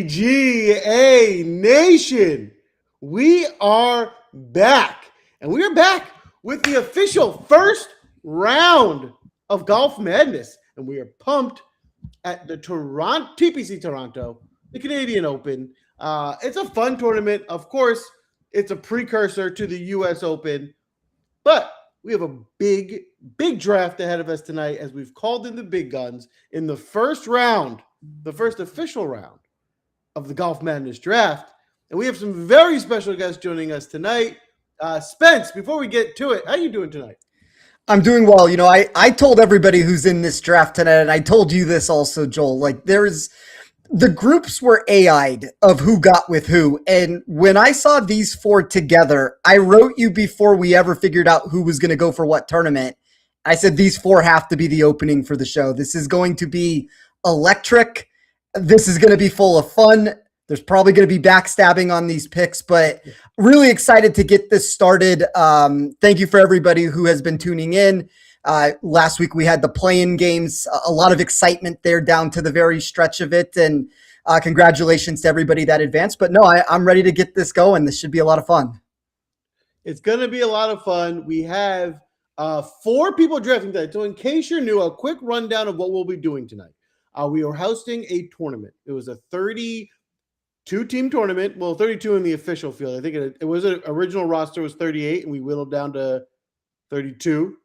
PGA Nation, we are back. And we are back with the official first round of Golf Madness. And we are pumped at the TPC Toronto, the Canadian Open. It's a fun tournament. Of course, it's a precursor to the US Open. But we have a big draft ahead of us tonight as we've called in the big guns in the first round, the first official round of the Golf Madness draft. And we have some very special guests joining us tonight. Spence, before we get to it, how are you doing tonight? I'm doing well. You know, I told everybody who's in this draft tonight, and I told you this also, Joel, like the groups were AI'd of who got with who. And when I saw these four together, I wrote you before we ever figured out who was going to go for what tournament. I said, these four have to be the opening for the show. This is going to be electric. This is going to be full of fun. There's probably going to be backstabbing on these picks, but really excited to get this started. Thank you for everybody who has been tuning in. Last week we had the play-in games, a lot of excitement there down to the very stretch of it. And congratulations to everybody that advanced. But no, I'm ready to get this going. This should be a lot of fun. It's going to be a lot of fun. We have 4 people drafting tonight. So in case you're new, a quick rundown of what we'll be doing tonight. We are hosting a tournament. It was a 32-team tournament. Well, 32 in the official field. I think it was an original roster was 38, and we whittled down to 32.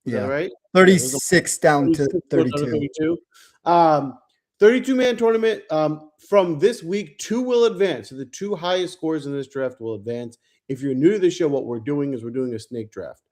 Is that right? 36 down to 32. 32-man tournament. From this week, 2 will advance. So the 2 highest scores in this draft will advance. If you're new to the show, what we're doing is we're doing a snake draft.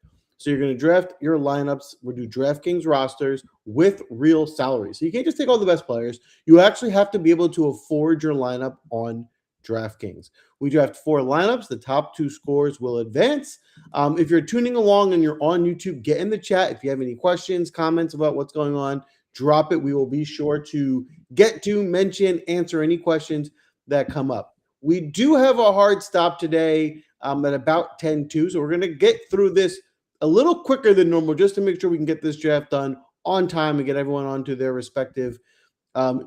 So you're going to draft your lineups. We'll do DraftKings rosters with real salaries. So you can't just take all the best players. You actually have to be able to afford your lineup on DraftKings. We draft 4 lineups. The top 2 scores will advance. If you're tuning along and you're on YouTube, get in the chat. If you have any questions, comments about what's going on, drop it. We will be sure to get to, mention, answer any questions that come up. We do have a hard stop today at about 10:02. So we're going to get through this a little quicker than normal just to make sure we can get this draft done on time and get everyone onto their respective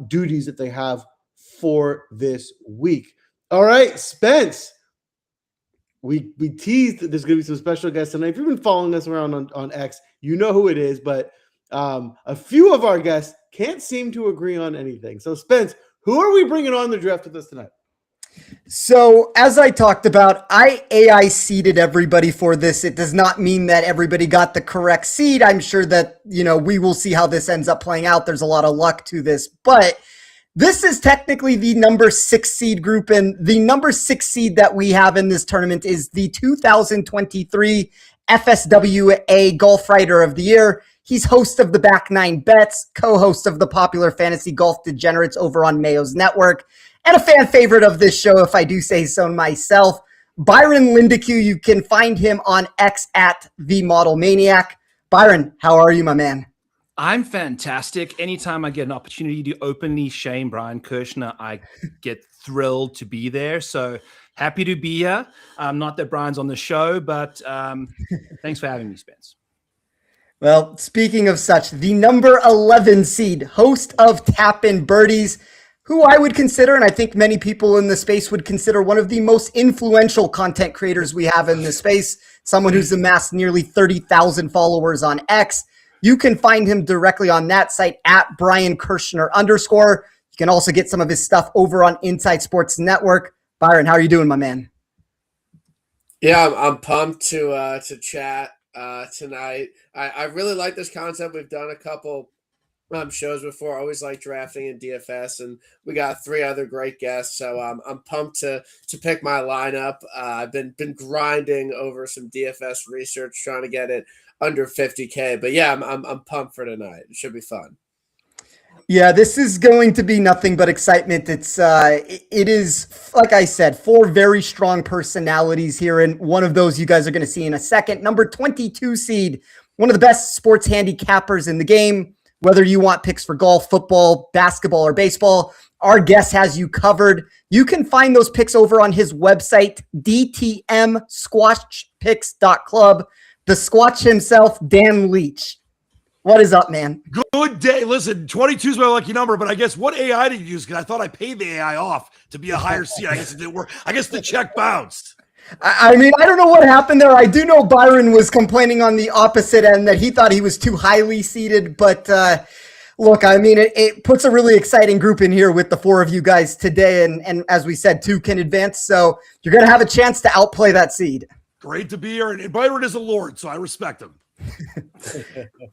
duties that they have for this week. All right, Spence, we teased that there's going to be some special guests tonight. If you've been following us around on X, you know who it is, but a few of our guests can't seem to agree on anything. So, Spence, who are we bringing on the draft with us tonight? So as I talked about, I AI seeded everybody for this. It does not mean that everybody got the correct seed. I'm sure that, we will see how this ends up playing out. There's a lot of luck to this, but this is technically the number 6 seed group. And the number 6 seed that we have in this tournament is the 2023 FSWA Golf Writer of the Year. He's host of the Back 9 Bets, co-host of the popular Fantasy Golf Degenerates over on Mayo's Network, and a fan favorite of this show, if I do say so myself, Byron Lindeque. You can find him on X at The Model Maniac. Byron, how are you, my man? I'm fantastic. Anytime I get an opportunity to openly shame Brian Kirschner, I get thrilled to be there. So happy to be here. Not that Brian's on the show, but thanks for having me, Spence. Well, speaking of such, the number 11 seed, host of Tappin' Birdies, who I would consider, and I think many people in the space would consider, one of the most influential content creators we have in this space, someone who's amassed nearly 30,000 followers on X. You can find him directly on that site at Brian Kirschner _. You can also get some of his stuff over on Inside Sports Network. Byron, how are you doing, my man? Yeah, I'm pumped to chat tonight. I really like this concept. We've done a couple shows before. I always like drafting in DFS, and we got 3 other great guests. So I'm pumped to pick my lineup. I've been grinding over some DFS research, trying to get it under 50K. But yeah, I'm pumped for tonight. It should be fun. Yeah, this is going to be nothing but excitement. It is, like I said, 4 very strong personalities here, and one of those you guys are going to see in a second. Number 22 seed, one of the best sports handicappers in the game. Whether you want picks for golf, football, basketball, or baseball, our guest has you covered. You can find those picks over on his website, dtmsquashpicks.club. The Squatch himself, Dan Leach. What is up, man? Good day. Listen, 22 is my lucky number, but I guess what AI did you use? Because I thought I paid the AI off to be a higher seed. I guess it didn't work. I guess the check bounced. I mean, I don't know what happened there. I do know Byron was complaining on the opposite end that he thought he was too highly seated. But look, I mean, it puts a really exciting group in here with the four of you guys today. And as we said, two can advance. So you're going to have a chance to outplay that seed. Great to be here. And Byron is a lord, so I respect him.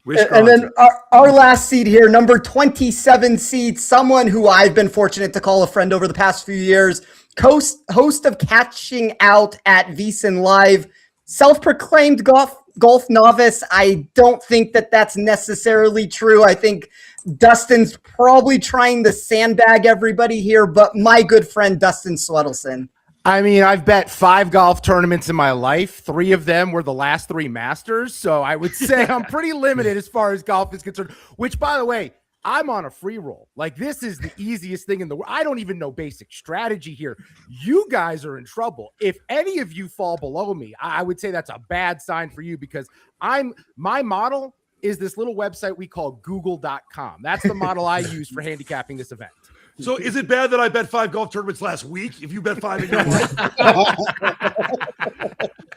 And then our last seed here, number 27 seed, someone who I've been fortunate to call a friend over the past few years, host of Catching Out at VSiN Live, self-proclaimed golf novice. I don't think that that's necessarily true. I think Dustin's probably trying to sandbag everybody here, but my good friend Dustin Swedelson. I mean, I've bet 5 golf tournaments in my life. 3 of them were the last 3 Masters. So I would say I'm pretty limited as far as golf is concerned, which, by the way, I'm on a free roll. Like, this is the easiest thing in the world. I don't even know basic strategy here. You guys are in trouble. If any of you fall below me, I would say that's a bad sign for you, because my model is this little website we call google.com. That's the model I use for handicapping this event. So is it bad that I bet 5 golf tournaments last week? If you bet 5 in your life,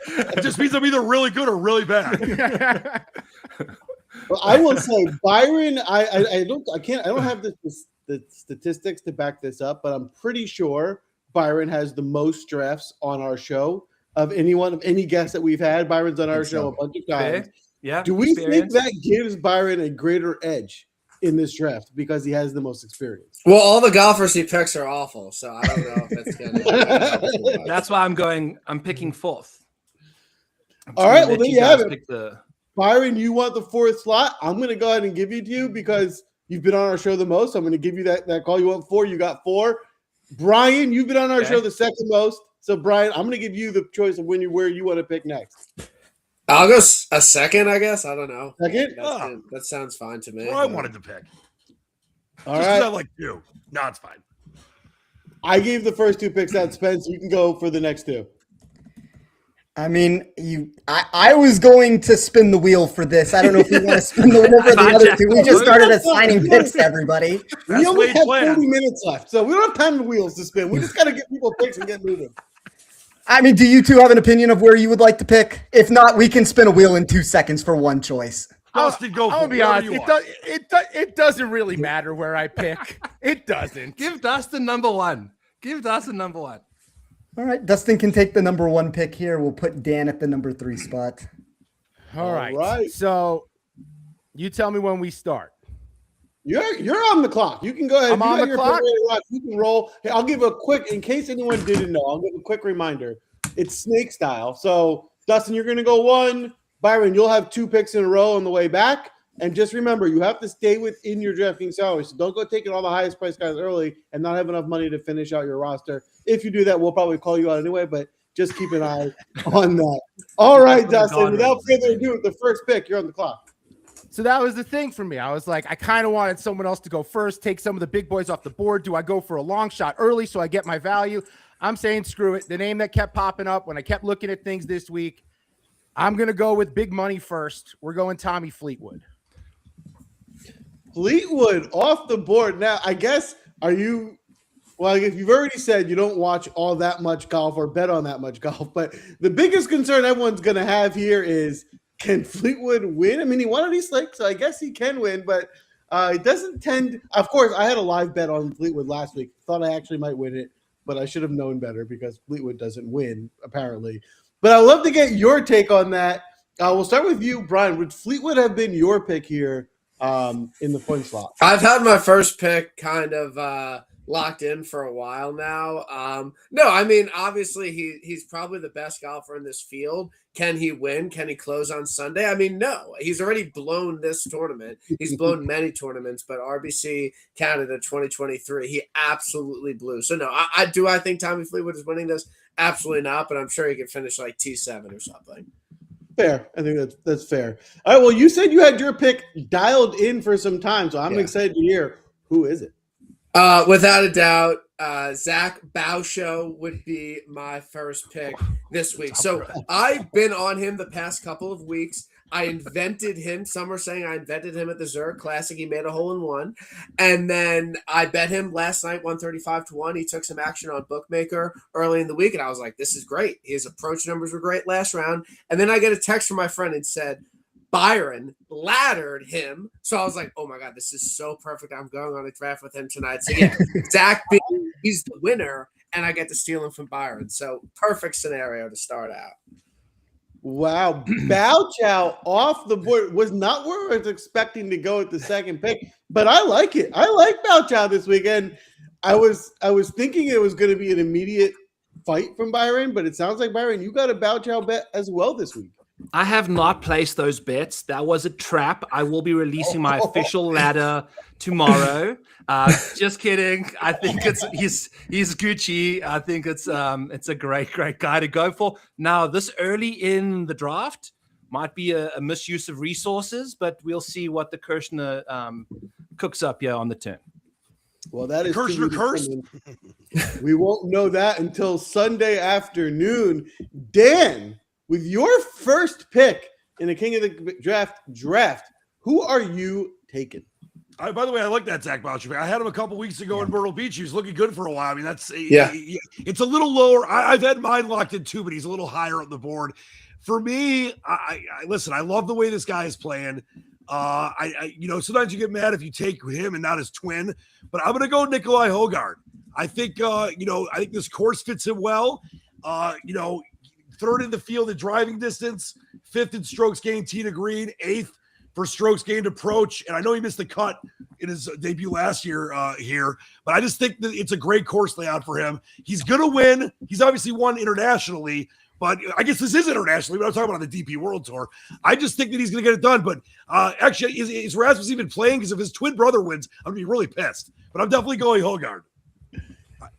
it just means I'm either really good or really bad. Well, I will say, Byron, I don't have the statistics to back this up, but I'm pretty sure Byron has the most drafts on our show of any guest that we've had. Byron's on our show a bunch of times. Yeah. Do we think that gives Byron a greater edge in this draft because he has the most experience? Well, all the golfers he picks are awful, so I don't know if it's gonna. That's why I'm picking 4th. All right, well, there you have it. Byron, you want the 4th slot? I'm going to go ahead and give it to you because you've been on our show the most. I'm going to give you that call. You want 4? You got 4. Brian, you've been on our show the second most. So, Brian, I'm going to give you the choice of where you want to pick next. I'll go a second, I guess. I don't know. Second? That sounds fine to me. Well, I wanted to pick. All just right. I like you. No, it's fine. I gave the first 2 picks out, Spence. You can go for the next 2. I mean, I was going to spin the wheel for this. I don't know if you want to spin the wheel for the other 2. We just started assigning picks to everybody. We only have 40 minutes left, so we don't have time to wheels to spin. We just got to get people picks and get moving. I mean, do you 2 have an opinion of where you would like to pick? If not, we can spin a wheel in 2 seconds for one choice. Dustin, go for it. I'll be honest. It doesn't really matter where I pick. It doesn't. Give Dustin number 1. All right, Dustin can take the number 1 pick here. We'll put Dan at the number 3 spot. All right. So you tell me when we start. You're on the clock. You can go ahead. I'm on the clock. You can roll. Hey, I'll give a quick, in case anyone didn't know, I'll give a quick reminder. It's snake style. So, Dustin, you're going to go 1. Byron, you'll have 2 picks in a row on the way back. And just remember, you have to stay within your DraftKings salary. So don't go taking all the highest price guys early and not have enough money to finish out your roster. If you do that, we'll probably call you out anyway, but just keep an eye on that. All right, Dustin, without further ado, the first pick, you're on the clock. So that was the thing for me. I was like, I kind of wanted someone else to go first, take some of the big boys off the board. Do I go for a long shot early so I get my value? I'm saying screw it. The name that kept popping up when I kept looking at things this week, I'm going to go with big money first. We're going Tommy Fleetwood. Fleetwood off the board. Now, I guess, if you've already said you don't watch all that much golf or bet on that much golf, but the biggest concern everyone's going to have here is, can Fleetwood win? I mean, he won at East Lake, so I guess he can win, but it doesn't tend – of course, I had a live bet on Fleetwood last week. Thought I actually might win it, but I should have known better because Fleetwood doesn't win, apparently. But I'd love to get your take on that. We'll start with you, Brian. Would Fleetwood have been your pick here in the point slot? I've had my first pick kind of locked in for a while now. No, I mean, obviously he's probably the best golfer in this field. Can he win? Can he close on Sunday? I mean, no. He's already blown this tournament. He's blown many tournaments, but RBC Canada 2023, he absolutely blew. So, no, I think Tommy Fleetwood is winning this? Absolutely not, but I'm sure he could finish like T7 or something. Fair. I think that's fair. All right, well, you said you had your pick dialed in for some time, so I'm excited to hear. Who is it? Without a doubt, Zach Bauschow would be my first pick this week. So I've been on him the past couple of weeks. I invented him. Some are saying I invented him at the Zurich Classic. He made a hole in one. And then I bet him last night 135-1. He took some action on Bookmaker early in the week. And I was like, this is great. His approach numbers were great last round. And then I get a text from my friend and said, Byron laddered him. So I was like, oh my God, this is so perfect. I'm going on a draft with him tonight. So yeah, Zach B, he's the winner. And I get to steal him from Byron. So perfect scenario to start out. Wow, Bow Chow off the board was not where I was expecting to go at the second pick, but I like it. I like Bow Chow this weekend. I was thinking it was going to be an immediate fight from Byron, but it sounds like Byron, you got a Bow Chow bet as well this week. I have not placed those bets. That was a trap. I will be releasing my official ladder tomorrow. Just kidding. I think he's Gucci. I think it's a great guy to go for. Now, this early in the draft might be a misuse of resources, but we'll see what the Kirschner cooks up here on the turn. Well, that is Kirschner cursed. We won't know that until Sunday afternoon. Dan, with your first pick in the King of the draft, who are you taking? By the way, I like that Zach Boucher. I had him a couple weeks ago in Myrtle Beach. He was looking good for a while. I mean, it's a little lower. I've had mine locked in too, but he's a little higher up the board. For me, listen, I love the way this guy is playing. Sometimes you get mad if you take him and not his twin, but I'm going to go Nikolai Hogard. I think this course fits him well. Third in the field in driving distance, fifth in strokes gained tee to green, eighth for strokes gained approach. And I know he missed the cut in his debut last year here, but I just think that it's a great course layout for him. He's going to win. He's obviously won internationally, but I guess this is internationally, but I'm talking about on the DP World Tour. I just think that he's going to get it done. But actually, is Rasmus even playing? Because if his twin brother wins, I'm going to be really pissed. But I'm definitely going Hogard.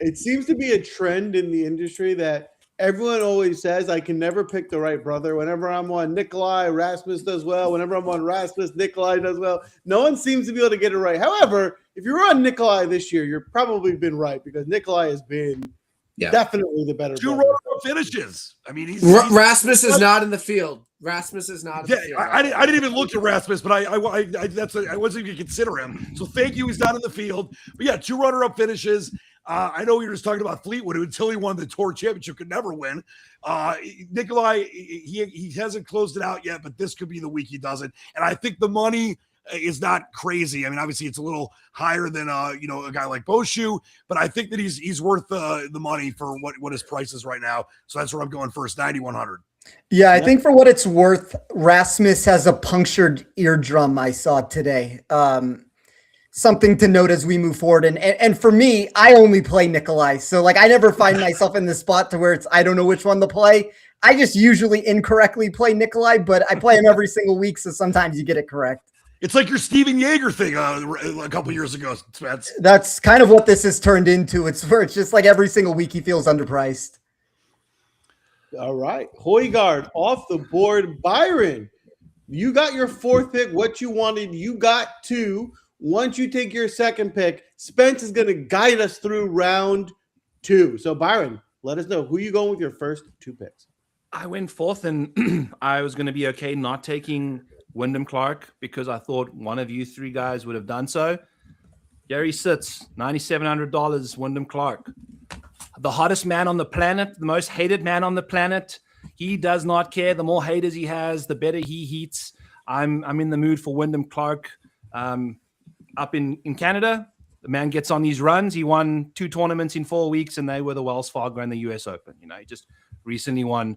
It seems to be a trend in the industry that everyone always says, I can never pick the right brother. Whenever I'm on Nikolai, Rasmus does well. Whenever I'm on Rasmus, Nikolai does well. No one seems to be able to get it right. However, if you're on Nikolai this year, you're probably been right because Nikolai has been definitely the better two brother. runner-up finishes. I mean, Rasmus is not in the field. Rasmus is not in the field. I didn't even look at Rasmus, but I wasn't even consider him. So thank you. He's not in the field. But yeah, two runner-up finishes. I know we were just talking about Fleetwood, who until he won the Tour Championship could never win. Nikolai, he hasn't closed it out yet, but this could be the week he does it. And I think the money is not crazy. I mean, obviously it's a little higher than a guy like Boshu, but I think that he's worth the money for what his price is right now. So that's where I'm going first, 9,100. Yeah, I think for what it's worth, Rasmus has a punctured eardrum I saw today. Something to note as we move forward. And for me, I only play Nikolai. So I never find myself in this spot to where I don't know which one to play. I just usually incorrectly play Nikolai, but I play him every single week. So sometimes you get it correct. It's like your Steven Yeager thing a couple years ago, Spence. That's kind of what this has turned into. It's where it's just like every single week he feels underpriced. All right. Højgaard off the board. Byron, you got your fourth pick. What you wanted, you got two. Once you take your second pick, Spence is going to guide us through round two. So, Byron, let us know who you going with your first two picks. I went fourth, and I was going to be okay not taking Wyndham Clark because I thought one of you three guys would have done so. Here he sits, $9,700, Wyndham Clark. The hottest man on the planet, the most hated man on the planet. He does not care. The more haters he has, the better he heats. I'm in the mood for Wyndham Clark. Up in Canada, the man gets on these runs. He won 2 tournaments in 4 weeks, and they were the Wells Fargo and the US Open. He just recently won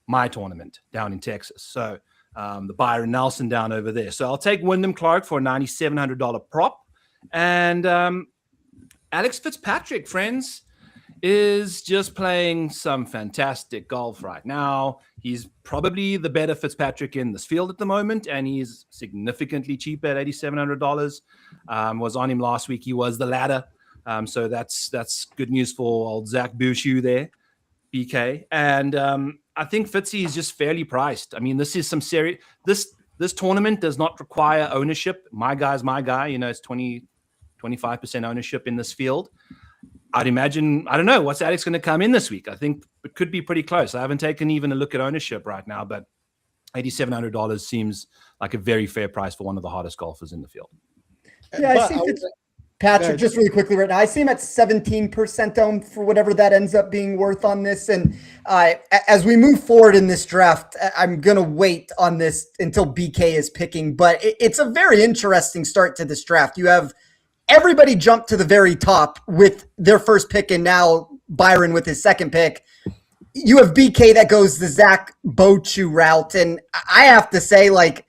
my tournament down in Texas. So the Byron Nelson down over there. So I'll take Wyndham Clark for a $9,700 prop. And Alex Fitzpatrick, friends, is just playing some fantastic golf right now. He's probably the better Fitzpatrick in this field at the moment, and he's significantly cheaper at $8,700. Was on him last week. He was the ladder. So that's good news for old Zach Boucher there, BK. And I think Fitzy is just fairly priced. I mean, this is some serious. This tournament does not require ownership. My guy's my guy. It's 25% ownership in this field. I'd imagine, I don't know, what's Alex going to come in this week? I think it could be pretty close. I haven't taken even a look at ownership right now, but $8,700 seems like a very fair price for one of the hottest golfers in the field. Yeah, I see Patrick, just really quickly right now, I see him at 17% owned for whatever that ends up being worth on this. And as we move forward in this draft, I'm going to wait on this until BK is picking. But it's a very interesting start to this draft. You have everybody jump to the very top with their first pick, and now Byron with his second pick. You have BK that goes the Zach Bochu route. And I have to say, like,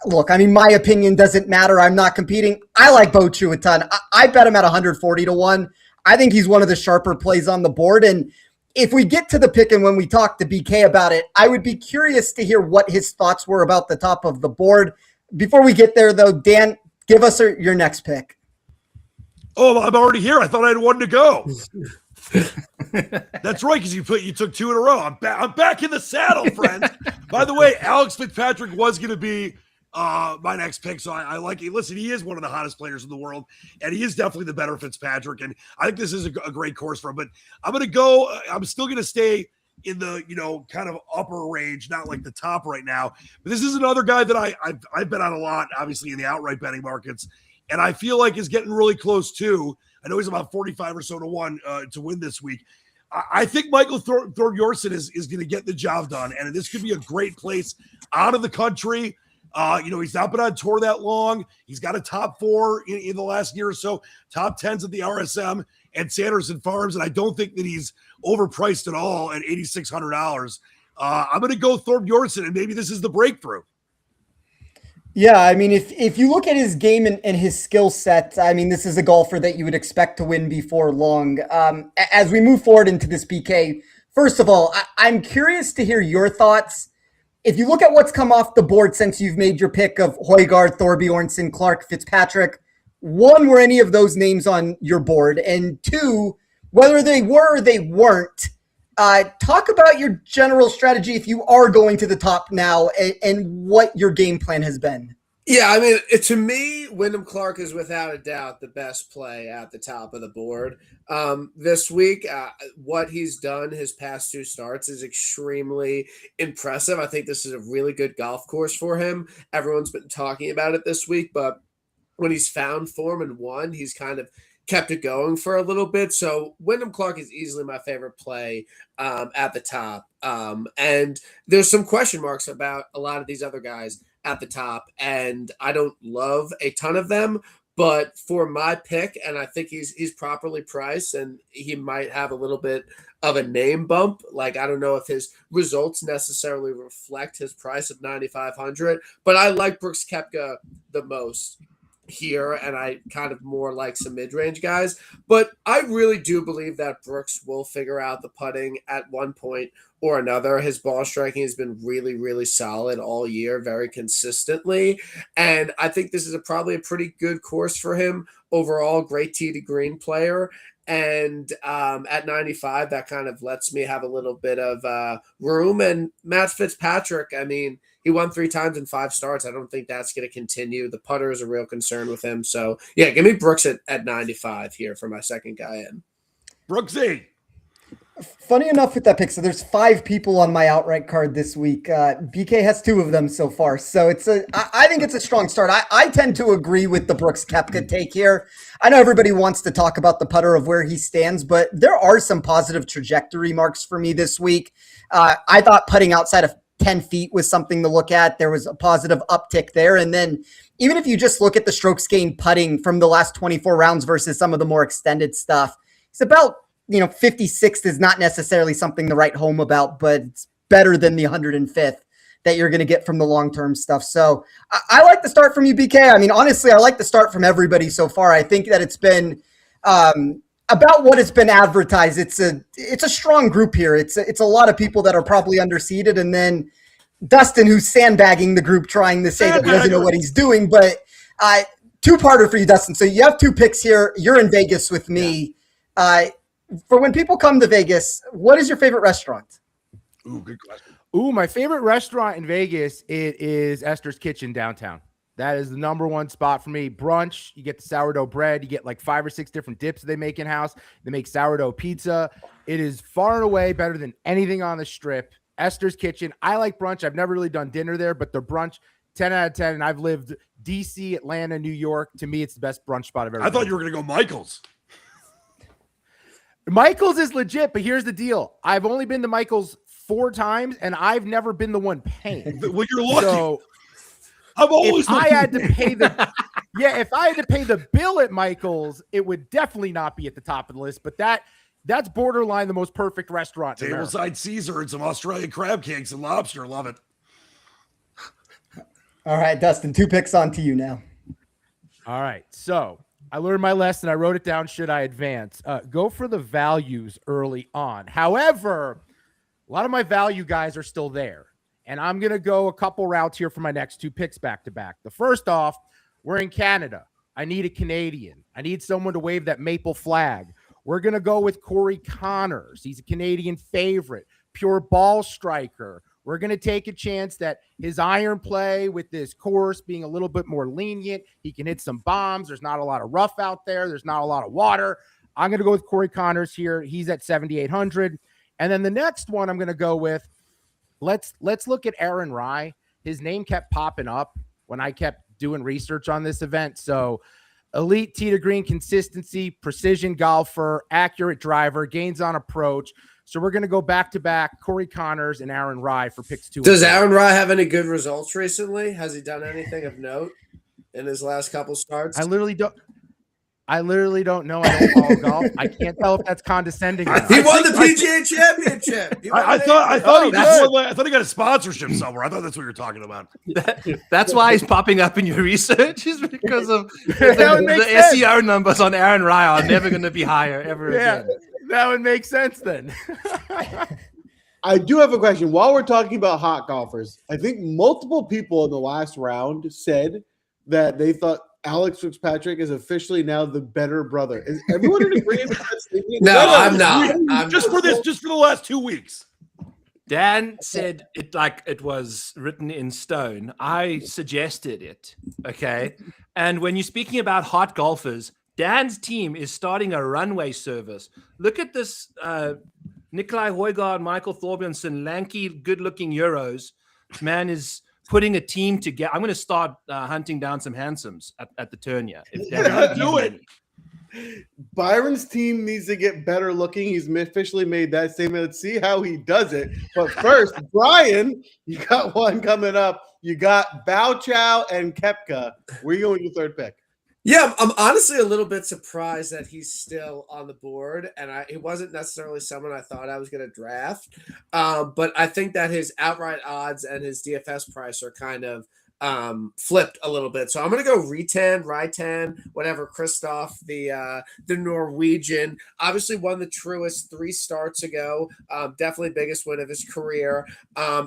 look, I mean, my opinion doesn't matter. I'm not competing. I like Bochu a ton. I bet him at 140 to 1. I think he's one of the sharper plays on the board. And if we get to the pick and when we talk to BK about it, I would be curious to hear what his thoughts were about the top of the board. Before we get there, though, Dan, give us your next pick. Oh, I'm already here. I thought I had one to go. That's right, because you took two in a row. I'm back in the saddle, friends. By the way, Alex Fitzpatrick was going to be my next pick, so I like it. Listen, he is one of the hottest players in the world, and he is definitely the better Fitzpatrick, and I think this is a great course for him. But I'm going to go. I'm still going to stay in the kind of upper range, not like the top right now. But this is another guy that I've bet on a lot, obviously in the outright betting markets, and I feel like is getting really close too. I know he's about 45 or so to 1 to win this week. I think Michael Thorbjornsen is going to get the job done, and this could be a great place out of the country. He's not been on tour that long. He's got a top 4 in the last year or so, top 10s at the RSM and Sanderson Farms, and I don't think that he's overpriced at all at $8,600. I'm going to go Thorbjornsen, and maybe this is the breakthrough. Yeah, I mean, if you look at his game and his skill set, I mean, this is a golfer that you would expect to win before long. As we move forward into this BK, first of all, I'm curious to hear your thoughts. If you look at what's come off the board since you've made your pick of Højgaard, Thorbjornsen, Clark, Fitzpatrick, one, were any of those names on your board? And two, whether they were or they weren't, talk about your general strategy if you are going to the top now and what your game plan has been. Yeah, I mean, to me, Wyndham Clark is without a doubt the best play at the top of the board. This week, what he's done his past 2 starts is extremely impressive. I think this is a really good golf course for him. Everyone's been talking about it this week, but when he's found form and won, he's kind of kept it going for a little bit. So Wyndham Clark is easily my favorite play at the top. And there's some question marks about a lot of these other guys at the top, and I don't love a ton of them, but for my pick, and I think he's properly priced, and he might have a little bit of a name bump. Like, I don't know if his results necessarily reflect his price of $9,500, but I like Brooks Koepka the most here, and I kind of more like some mid-range guys, but I really do believe that Brooks will figure out the putting at one point or another. His ball striking has been really, really solid all year, very consistently, and I think this is probably a pretty good course for him overall. Great tee to green player, and at 95, that kind of lets me have a little bit of room. And Matt Fitzpatrick, I mean, he won 3 times in 5 starts. I don't think that's going to continue. The putter is a real concern with him. So, yeah, give me Brooks at 95 here for my second guy in. Brooksy. Funny enough with that pick, so there's 5 people on my outright card this week. BK has 2 of them so far. So I think it's a strong start. I tend to agree with the Brooks Koepka take here. I know everybody wants to talk about the putter of where he stands, but there are some positive trajectory marks for me this week. I thought putting outside of 10 feet was something to look at. There was a positive uptick there. And then even if you just look at the strokes gained putting from the last 24 rounds versus some of the more extended stuff, it's about, 56th is not necessarily something to write home about, but it's better than the 105th that you're going to get from the long-term stuff. So I like the start from you, BK. I mean, honestly, I like the start from everybody so far. I think that it's been about what it's been advertised. It's a strong group here. It's a lot of people that are probably underseeded, and then Dustin, who's sandbagging the group, trying to say that he doesn't know what he's doing. But 2-parter for you, Dustin. So you have 2 picks here. You're in Vegas with me. For when people come to Vegas, what is your favorite restaurant? Ooh, good question. Ooh, my favorite restaurant in Vegas, it is Esther's Kitchen downtown. That is the number 1 spot for me. Brunch, you get the sourdough bread. You get like 5 or 6 different dips they make in-house. They make sourdough pizza. It is far and away better than anything on the strip. Esther's Kitchen. I like brunch. I've never really done dinner there, but the brunch, 10 out of 10. And I've lived DC, Atlanta, New York. To me, it's the best brunch spot I've ever I thought been you were going to go Michael's. Michael's is legit, but here's the deal. I've only been to Michael's 4 times, and I've never been the one paying. Well, you're lucky. So I'm always if I had to pay if I had to pay the bill at Michael's, it would definitely not be at the top of the list. But that's borderline the most perfect restaurant. Tableside Caesar and some Australian crab cakes and lobster. Love it. All right, Dustin, 2 picks on to you now. All right, so I learned my lesson. I wrote it down. Should I advance? Go for the values early on. However, a lot of my value guys are still there. And I'm going to go a couple routes here for my next 2 picks back to back. The first off, we're in Canada. I need a Canadian. I need someone to wave that maple flag. We're going to go with Corey Connors. He's a Canadian favorite, pure ball striker. We're going to take a chance that his iron play with this course being a little bit more lenient, he can hit some bombs. There's not a lot of rough out there. There's not a lot of water. I'm going to go with Corey Connors here. He's at 7,800. And then the next one I'm going to go with, let's look at Aaron Rai. His name kept popping up when I kept doing research on this event. So elite tee to green consistency, precision golfer, accurate driver, gains on approach. So we're going to go back-to-back Corey Connors and Aaron Rai for picks 2. Does Aaron Rai have any good results recently? Has he done anything of note in his last couple starts? I literally don't know. I don't follow golf. I can't tell if that's condescending. He won the PGA Championship. I thought he got a sponsorship somewhere. I thought that's what you're talking about. That's why he's popping up in your research, is because of That would make the sense. SEO numbers on Aaron Rai are never going to be higher ever again. That would make sense then. I do have a question. While we're talking about hot golfers, I think multiple people in the last round said that they thought Alex Fitzpatrick is officially now the better brother. Is everyone in agreement with that statement? No, I'm not. Just for the last 2 weeks. Dan said it like it was written in stone. I suggested it. Okay. And when you're speaking about hot golfers, Dan's team is starting a runway service. Look at this Nikolai Højgaard, Michael Thorbjørnsen, lanky, good-looking Euros. This man is putting a team together. I'm going to start hunting down some handsomes at the turn here. Do it. Byron's team needs to get better looking. He's officially made that statement. Let's see how he does it. But first, Brian, you got one coming up. You got Bow Chow and Koepka. Where are you going with your third pick? Yeah, I'm honestly a little bit surprised that he's still on the board, and it wasn't necessarily someone I thought I was going to draft. But I think that his outright odds and his DFS price are kind of flipped a little bit. So I'm going to go Raitan, whatever, Christoph, the Norwegian, obviously won the Truist 3 starts ago. Definitely biggest win of his career.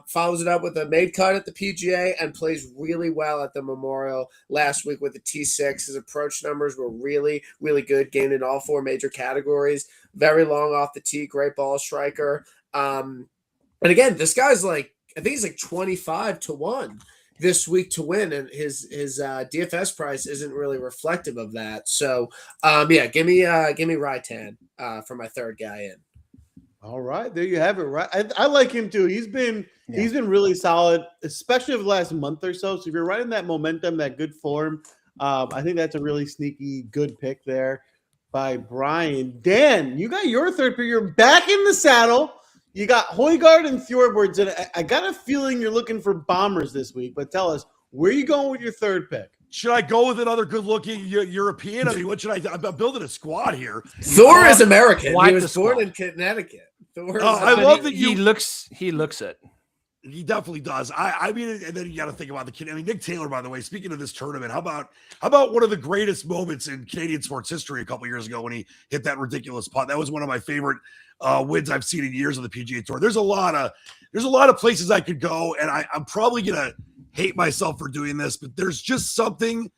Follows it up with a made cut at the PGA and plays really well at the Memorial last week with the T6. His approach numbers were really, really good, gained in all 4 major categories. Very long off the tee, great ball striker. And again, this guy's like, I think he's like 25-1 this week to win, and his DFS price isn't really reflective of that. So, give me Raitan for my third guy in. All right, there you have it. Right, I like him too. He's been really solid, especially over the last month or so. So if you're riding that momentum, that good form, I think that's a really sneaky good pick there by Brian. Dan, you got your third pick. You're back in the saddle. You got Højgaard and Fjordbords, and I got a feeling you're looking for bombers this week. But tell us, where are you going with your third pick? Should I go with another good-looking European? I mean, what should I? I'm building a squad here. Thor is American. Quite He was the born squad. in Connecticut. Thor I love that he looks it. He definitely does. I mean, and then you got to think about the kid. I mean, Nick Taylor, by the way, speaking of this tournament, how about one of the greatest moments in Canadian sports history a couple years ago when he hit that ridiculous putt? That was one of my favorite wins I've seen in years of the PGA Tour. There's a lot of places I could go, and I'm probably gonna hate myself for doing this, but there's just something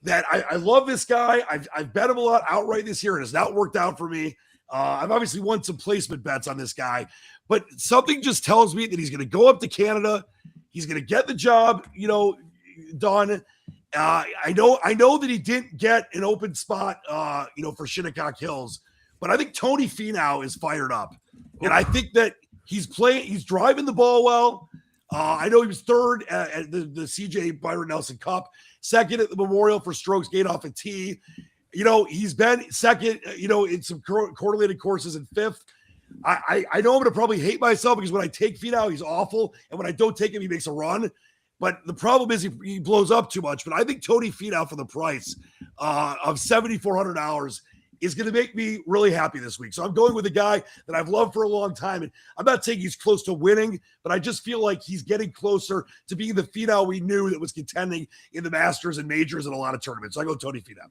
that I love this guy. I've bet him a lot outright this year, and it's not worked out for me. I've obviously won some placement bets on this guy, but something just tells me that he's going to go up to Canada. He's going to get the job, done. I know that he didn't get an open spot, for Shinnecock Hills, but I think Tony Finau is fired up, and I think that He's driving the ball well. I know he was third at the CJ Byron Nelson Cup, second at the Memorial for strokes gained off a tee. He's been second, in some correlated courses, and fifth. I know I'm going to probably hate myself because when I take Finau, he's awful. And when I don't take him, he makes a run. But the problem is he blows up too much. But I think Tony Finau for the price of $7,400 is going to make me really happy this week. So I'm going with a guy that I've loved for a long time. And I'm not saying he's close to winning, but I just feel like he's getting closer to being the Finau we knew that was contending in the Masters and majors and a lot of tournaments. So I go Tony Finau.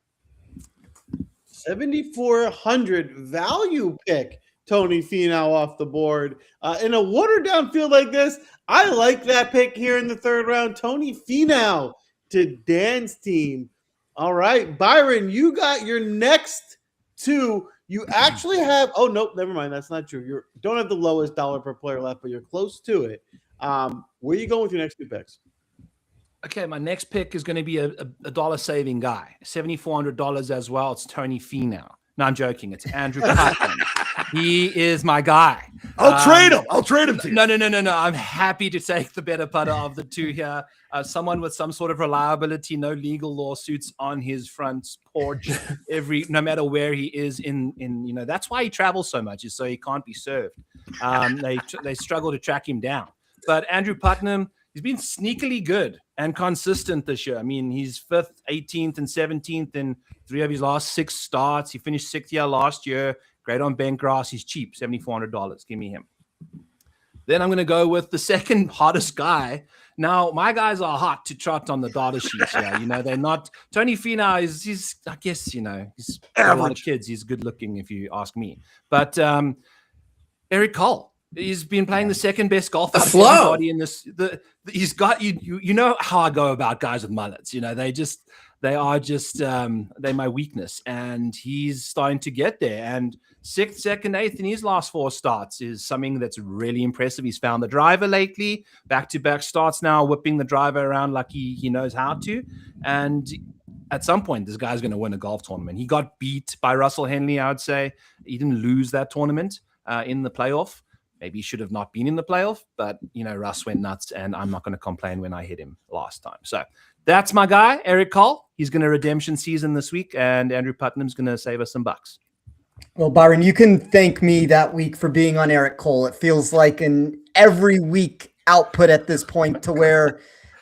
7,400 value pick. Tony Finau off the board. In a watered-down field like this, I like that pick here in the third round. Tony Finau to Dan's team. All right, Byron, you got your next two. You actually have – oh, nope, never mind. That's not true. You don't have the lowest dollar per player left, but you're close to it. Where are you going with your next two picks? Okay, my next pick is going to be a dollar-saving guy. $7,400 as well. It's Tony Finau. No, I'm joking. It's Andrew Putnam. He is my guy. I'll trade him. I'll trade him to you. No. I'm happy to take the better putter of the two here. Someone with some sort of reliability, no legal lawsuits on his front porch no matter where he is in that's why he travels so much, is so he can't be served. They struggle to track him down. But Andrew Putnam, he's been sneakily good and consistent this year. I mean, he's 5th, 18th, and 17th in 3 of his last 6 starts. He finished 6th here last year. Great on bent grass. He's cheap, $7,400. Give me him. Then I'm going to go with the second hottest guy. Now, my guys are hot to trot on the data sheets here. They're not. Tony Finau he's I guess, he's got a lot of kids. He's good looking if you ask me. But Eric Cole, he's been playing the second best golf out of everybody in this. He's got you know how I go about guys with mullets. They're my weakness, and he's starting to get there. And 6th, 2nd, 8th in his last 4 starts is something that's really impressive. He's found the driver lately, back-to-back starts now, whipping the driver around like he knows how to. And at some point, this guy's going to win a golf tournament. He got beat by Russell Henley, I would say. He didn't lose that tournament in the playoff. Maybe he should have not been in the playoff, but, Russ went nuts, and I'm not going to complain when I hit him last time. So that's my guy, Eric Cole. He's going to redemption season this week, and Andrew Putnam's going to save us some bucks. Well, Byron, you can thank me that week for being on Eric Cole. It feels like an every week output at this point, to where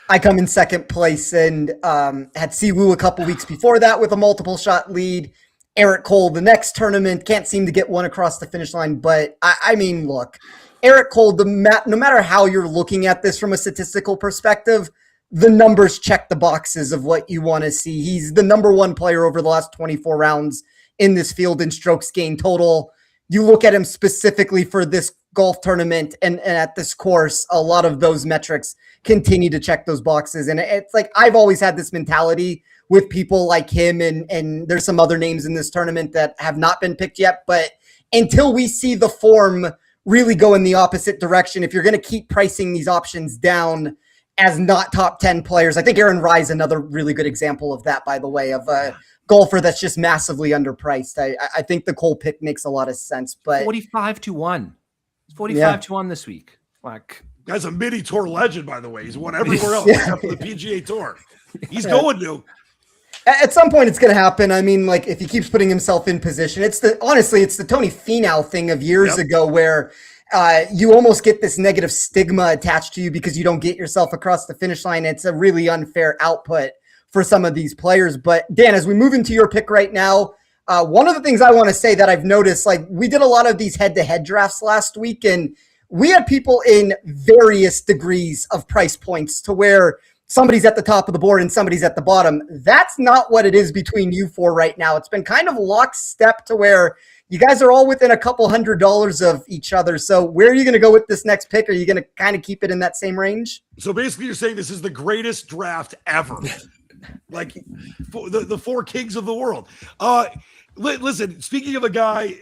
I come in second place, and had Siwoo a couple weeks before that with a multiple shot lead. Eric Cole, the next tournament, can't seem to get one across the finish line. But I mean, look, Eric Cole, no matter how you're looking at this from a statistical perspective, the numbers check the boxes of what you want to see. He's the number 1 player over the last 24 rounds in this field in strokes gained total. You look at him specifically for this golf tournament and at this course, a lot of those metrics continue to check those boxes. And it's like, I've always had this mentality with people like him, and there's some other names in this tournament that have not been picked yet, but until we see the form really go in the opposite direction, if you're going to keep pricing these options down as not top 10 players, I think Aaron Rye's another really good example of that, by the way, of a golfer that's just massively underpriced. I think the Cole pick makes a lot of sense, but 45-1. It's 45-1 this week. Like, guy's a mini tour legend, by the way. He's won everywhere else except for the PGA Tour. He's going to. At some point, it's going to happen. I mean, like, if he keeps putting himself in position, honestly, it's the Tony Finau thing of years ago, where you almost get this negative stigma attached to you because you don't get yourself across the finish line. It's a really unfair output for some of these players. But Dan, as we move into your pick right now, one of the things I want to say that I've noticed, like, we did a lot of these head-to-head drafts last week, and we had people in various degrees of price points, to where somebody's at the top of the board and somebody's at the bottom. That's not what it is between you four right now. It's been kind of lockstep to where you guys are all within a couple $100 of each other. So where are you going to go with this next pick? Are you going to kind of keep it in that same range? So basically you're saying this is the greatest draft ever. Like the 4 kings of the world. Listen, speaking of a guy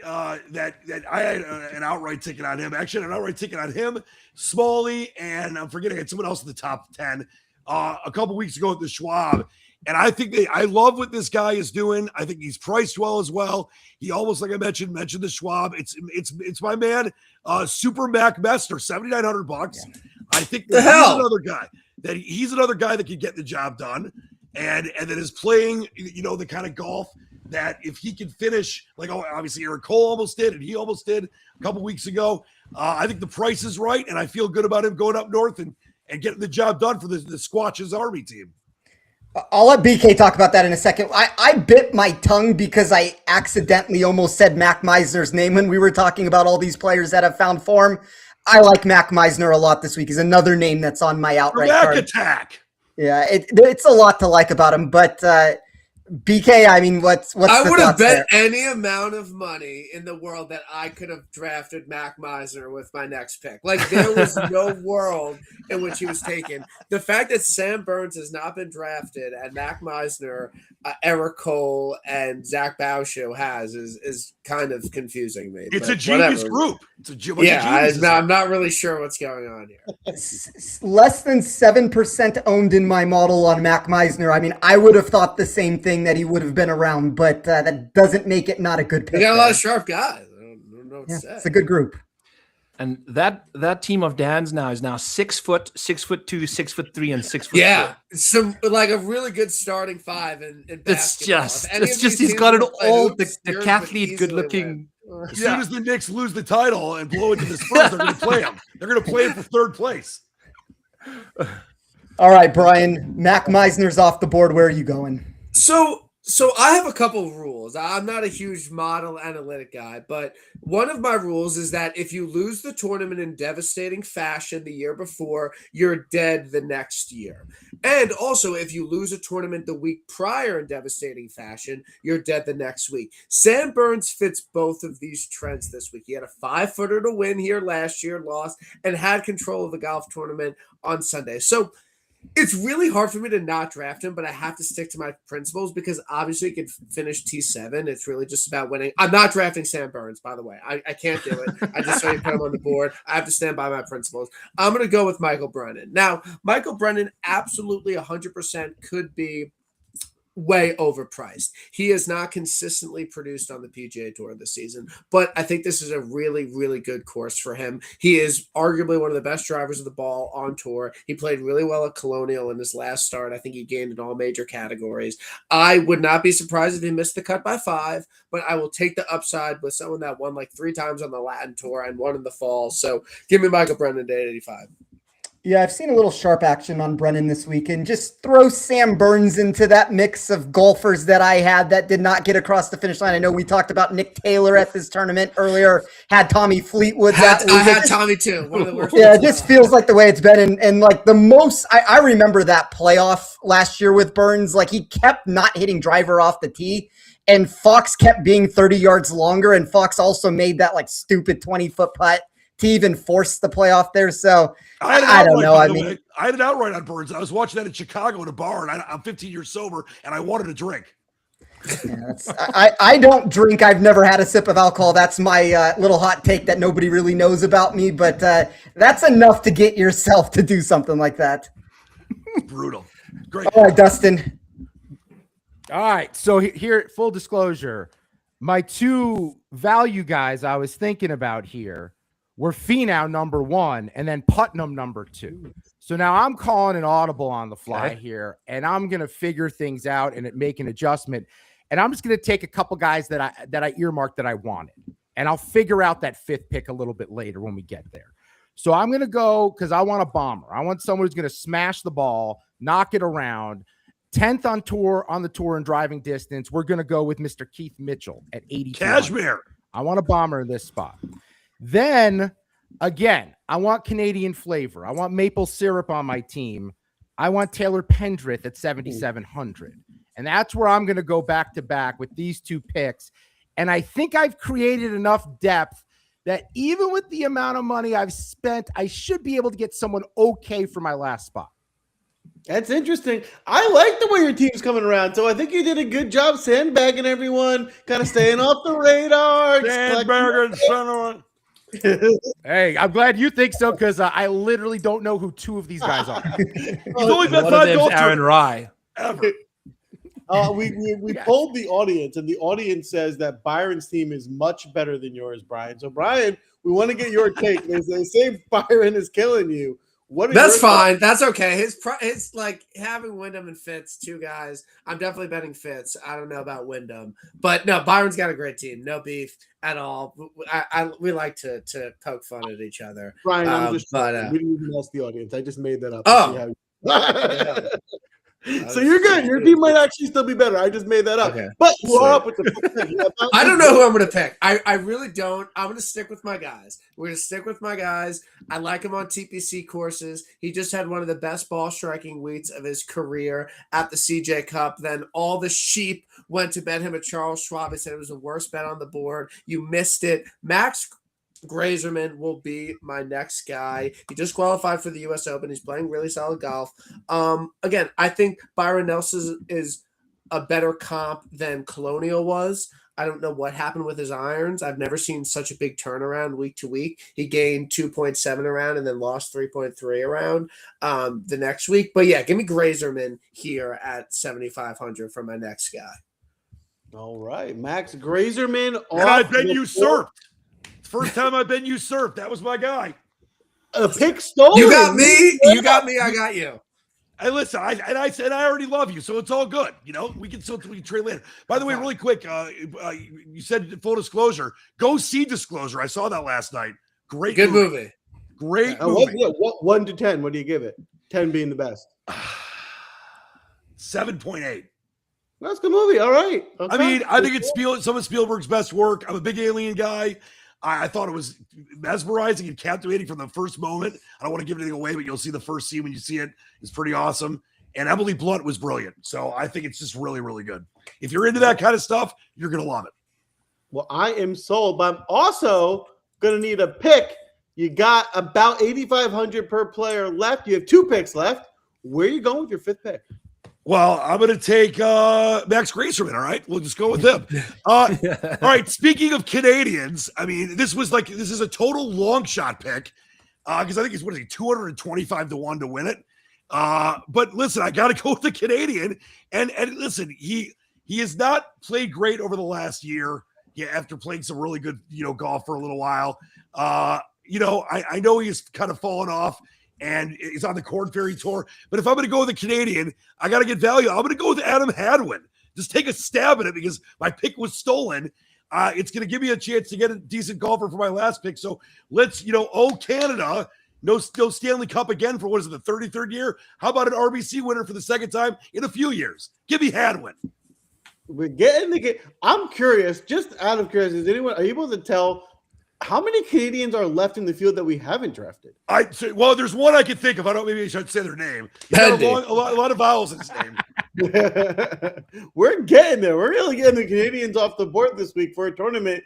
that I had an outright ticket on him, actually had an outright ticket on him, Smalley, and I'm forgetting, I had someone else in the top 10 a couple weeks ago at the Schwab. And I think I love what this guy is doing. I think he's priced well as well. He almost, like I mentioned the Schwab. It's my man, Super Mac Mester, $7,900. Yeah. I think that he's another guy that can get the job done, and that is playing, the kind of golf that if he can finish, like obviously Eric Cole almost did, and he almost did a couple weeks ago. I think the price is right, and I feel good about him going up north and getting the job done for the Squatches Army team. I'll let BK talk about that in a second. I bit my tongue because I accidentally almost said Mac Meisner's name when we were talking about all these players that have found form. I like Mac Meisner a lot this week. He's another name that's on my outright card. Attack. Yeah, it's a lot to like about him, but BK, I mean, what's I would have bet there? any amount of money in the world that I could have drafted Mac Meisner with my next pick. Like, there was no world in which he was taken. The fact that Sam Burns has not been drafted and Mac Meisner, Eric Cole, and Zach Bauschow has is kind of confusing me. It's a genius group. I'm not really sure what's going on here. Less than 7% owned in my model on Mac Meisner. I mean, I would have thought the same thing, that he would have been around, but that doesn't make it not a good pick. You got a lot of sharp guys. I don't know what to say. It's a good group. And that team of Dan's is now 6 foot, 6'2", 6'3", and 6'4". Yeah, some like a really good starting five in basketball. It's just he's got it all. The decathlete, good looking. As soon as the Knicks lose the title and blow it to the Spurs, they're going to play him. They're going to play him for third place. All right, Brian. Mac Meisner's off the board. Where are you going? So I have a couple of rules. I'm not a huge model analytic guy, but one of my rules is that if you lose the tournament in devastating fashion the year before, you're dead the next year. And also, if you lose a tournament the week prior in devastating fashion, you're dead the next week. Sam Burns fits both of these trends this week. He had a 5-footer to win here last year, lost, and had control of the golf tournament on Sunday. So it's really hard for me to not draft him, but I have to stick to my principles because obviously he can finish T7. It's really just about winning. I'm not drafting Sam Burns, by the way. I can't do it. I just saw you put him on the board. I have to stand by my principles. I'm going to go with Michael Brennan. Now, Michael Brennan absolutely 100% could be way overpriced. He has not consistently produced on the PGA Tour this season, but I think this is a really, really good course for him. He is arguably one of the best drivers of the ball on tour. He played really well at Colonial in his last start. I think he gained in all major categories. I would not be surprised if he missed the cut by 5, but I will take the upside with someone that won like 3 times on the Latin Tour and won in the fall. So give me Michael Brennan at 85. Yeah, I've seen a little sharp action on Brennan this week, and just throw Sam Burns into that mix of golfers that I had that did not get across the finish line. I know we talked about Nick Taylor at this tournament earlier, had Tommy Fleetwood. I had Tommy too. One of the worst. Yeah, it just feels like the way it's been. And like the most, I remember that playoff last year with Burns, like he kept not hitting driver off the tee, and Fox kept being 30 yards longer, and Fox also made that like stupid 20-foot putt to even force the playoff there. So I don't know. I mean, I had an outright on Burns. I was watching that in Chicago at a bar, and I'm 15 years sober, and I wanted a drink. Yeah, I don't drink. I've never had a sip of alcohol. That's my little hot take that nobody really knows about me, but that's enough to get yourself to do something like that. Brutal. Great. All right, Dustin. All right. So here, full disclosure, my 2 value guys I was thinking about here were Finau number 1 and then Putnam number 2. So now I'm calling an audible on the fly here, and I'm going to figure things out and make an adjustment. And I'm just going to take a couple guys that I earmarked that I wanted, and I'll figure out that 5th pick a little bit later when we get there. So I'm going to go because I want a bomber. I want someone who's going to smash the ball, knock it around. 10th on the tour in driving distance. We're going to go with Mr. Keith Mitchell at 80. Cashmere. I want a bomber in this spot. Then, again, I want Canadian flavor. I want maple syrup on my team. I want Taylor Pendrith at 7,700. And that's where I'm going to go back-to-back with these 2 picks. And I think I've created enough depth that even with the amount of money I've spent, I should be able to get someone okay for my last spot. That's interesting. I like the way your team's coming around. So I think you did a good job sandbagging everyone, kind of staying off the radar. Sandbagging, son of a... Hey, I'm glad you think so because I literally don't know who 2 of these guys are. He's only been One 5 of golf them's Aaron Rye. ever. We polled the audience, and the audience says that Byron's team is much better than yours, Brian. So, Brian, we want to get your take. They say Byron is killing you. That's fine. That's okay. His like having Wyndham and Fitz, two guys. I'm definitely betting Fitz. I don't know about Wyndham, but no, Byron's got a great team. No beef at all. We like to poke fun at each other. Brian, I'm just we didn't even ask the audience. I just made that up. Oh. So you're good. Your team might actually still be better. I just made that up. Okay. But you are up with the I don't know who I'm going to pick. I really don't. I'm going to stick with my guys. We're going to stick with my guys. I like him on TPC courses. He just had one of the best ball striking weeks of his career at the CJ Cup. Then all the sheep went to bet him at Charles Schwab. He said it was the worst bet on the board. You missed it. Max Grazerman will be my next guy. He just qualified for the U.S. Open. He's playing really solid golf. Again, I think Byron Nelson is a better comp than Colonial was. I don't know what happened with his irons. I've never seen such a big turnaround week to week. He gained 2.7 around and then lost 3.3 around the next week. But yeah, give me Grazerman here at 7,500 for my next guy. All right, Max Grazerman. And I've been usurped. First time I've been usurped. That was my guy. A pick stolen. You got me. You got me. I got you. Hey, listen. I said I already love you, so it's all good. You know, we can trade later. By the way, really quick, you said full disclosure. Go see Disclosure. I saw that last night. Great, good movie. Great movie. What 1 to 10? What do you give it? 10 being the best. 7.8. That's a good movie. All right. Okay. I mean, I think it's some of Spielberg's best work. I'm a big Alien guy. I thought it was mesmerizing and captivating from the first moment. I don't want to give anything away, but you'll see the first scene when you see it. It's pretty awesome. And Emily Blunt was brilliant. So I think it's just really, really good. If you're into that kind of stuff, you're going to love it. Well, I am sold, but I'm also going to need a pick. You got about 8,500 per player left. You have 2 picks left. Where are you going with your 5th pick? Well, I'm going to take Max Grazerman, all right? We'll just go with him. All right, speaking of Canadians, I mean, this is a total long shot pick because I think he's 225 to 1 to win it. But listen, I got to go with the Canadian. And listen, he has not played great over the last year. Yeah, after playing some really good, golf for a little while. I know he's kind of fallen off. And he's on the Corn Ferry Tour. But if I'm going to go with the Canadian, I got to get value. I'm going to go with Adam Hadwin. Just take a stab at it because my pick was stolen. It's going to give me a chance to get a decent golfer for my last pick. So let's, Canada, no Stanley Cup again for, the 33rd year? How about an RBC winner for the second time in a few years? Give me Hadwin. We're getting the game. I'm curious, just out of curiosity, are you able to tell how many Canadians are left in the field that we haven't drafted? There's one I can think of. Maybe I should say their name. Got a lot of vowels in his name. We're getting there. We're really getting the Canadians off the board this week for a tournament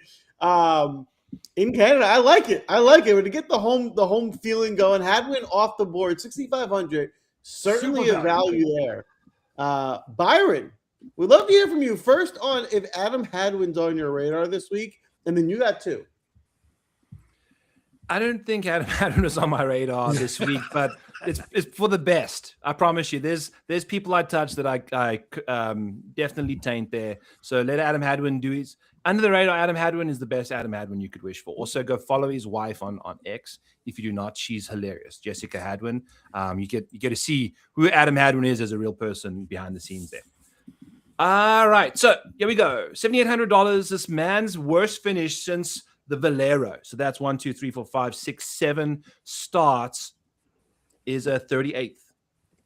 in Canada. I like it. But to get the home feeling going, Hadwin off the board, 6,500, certainly super a value there. Byron, we'd love to hear from you first on if Adam Hadwin's on your radar this week, and then you got 2. I don't think Adam Hadwin is on my radar this week, but it's for the best. I promise you. There's people I touch that I definitely taint there. So let Adam Hadwin do his under the radar. Adam Hadwin is the best Adam Hadwin you could wish for. Also, go follow his wife on X. If you do not, she's hilarious, Jessica Hadwin. You get to see who Adam Hadwin is as a real person behind the scenes there. All right, so here we go. $7,800. This man's worst finish since the Valero. So that's 1, 2, 3, 4, 5, 6, 7 starts is a 38th.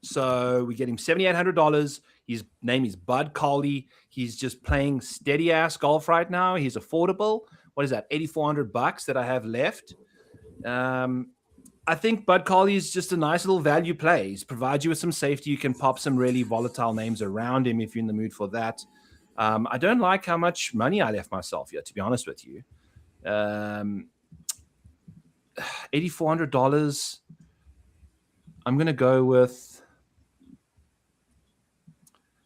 So we get him $7,800. His name is Bud Colley. He's just playing steady ass golf right now. He's affordable. What is that? $8,400 that I have left. I think Bud Colley is just a nice little value play. He provides you with some safety. You can pop some really volatile names around him if you're in the mood for that. I don't like how much money I left myself here, to be honest with you. $8,400. I'm going to go with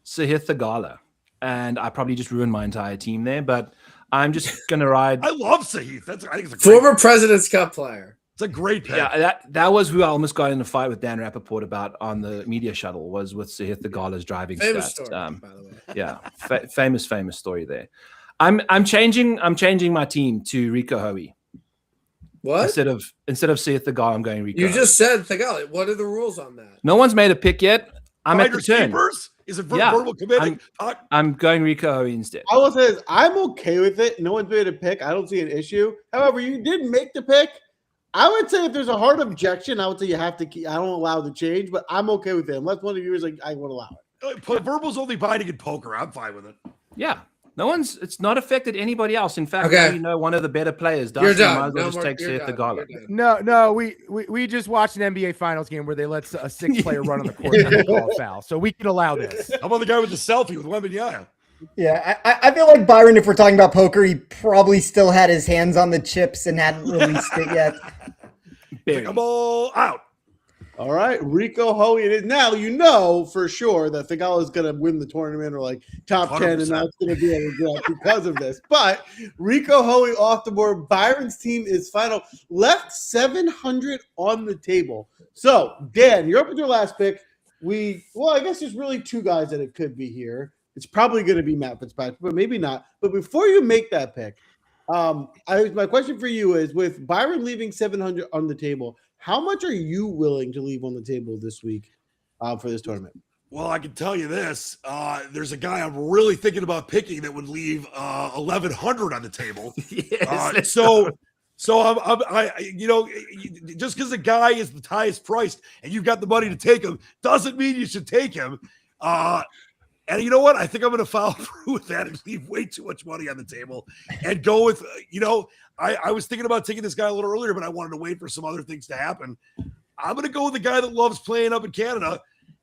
Sahith Theegala. And I probably just ruined my entire team there, but I'm just going to ride. I love Sahith. I think it's a former President's Cup player. It's a great pick. Yeah, that was who I almost got in a fight with Dan Rappaport about on the media shuttle, was with Sahith Theegala's driving Famous stats. story, by the way. Yeah, famous story there. I'm changing my team to Rico Hoey. What? Instead of Sahith Theegala, I'm going Rico. You Hoey. just said Theegala. What are the rules on that? No one's made a pick yet. I'm at the turn. Keepers? Is it verbal committing? I'm going Rico Hoey instead. I will say this, I'm okay with it. No one's made a pick. I don't see an issue. However, you did make the pick. I would say if there's a hard objection, I would say you have to keep. I don't allow the change, but I'm okay with it. Unless one of you is like, I won't allow it. Verbal's only binding in poker. I'm fine with it. Yeah. It's not affected anybody else. In fact, one of the better players. You're Dustin, done. might as well just take Sahith Theegala. No, we just watched an NBA Finals game where they let a 6th player run on the court and call a foul, so we can allow this. How about the guy with the selfie with Wembanyama? Yeah, I feel like Byron, if we're talking about poker, he probably still had his hands on the chips and hadn't released it yet. Pick a ball out. All right, Rico Hoey it is. Now you know for sure that Theegala is going to win the tournament or like top 10, 100%. and that's going to be a regret because of this. But Rico Hoey off the board. Byron's team is final. Left 700 on the table. So, Dan, you're up with your last pick. I guess there's really two guys that it could be here. It's probably going to be Matt Fitzpatrick, but maybe not. But before you make that pick, my question for you is, with Byron leaving 700 on the table, how much are you willing to leave on the table this week for this tournament? Well, I can tell you this. There's a guy I'm really thinking about picking that would leave 1,100 on the table. Yes, So I just because the guy is the highest priced and you've got the money to take him doesn't mean you should take him. And you know what? I think I'm going to follow through with that and leave way too much money on the table and go with, I was thinking about taking this guy a little earlier, but I wanted to wait for some other things to happen. I'm going to go with the guy that loves playing up in Canada,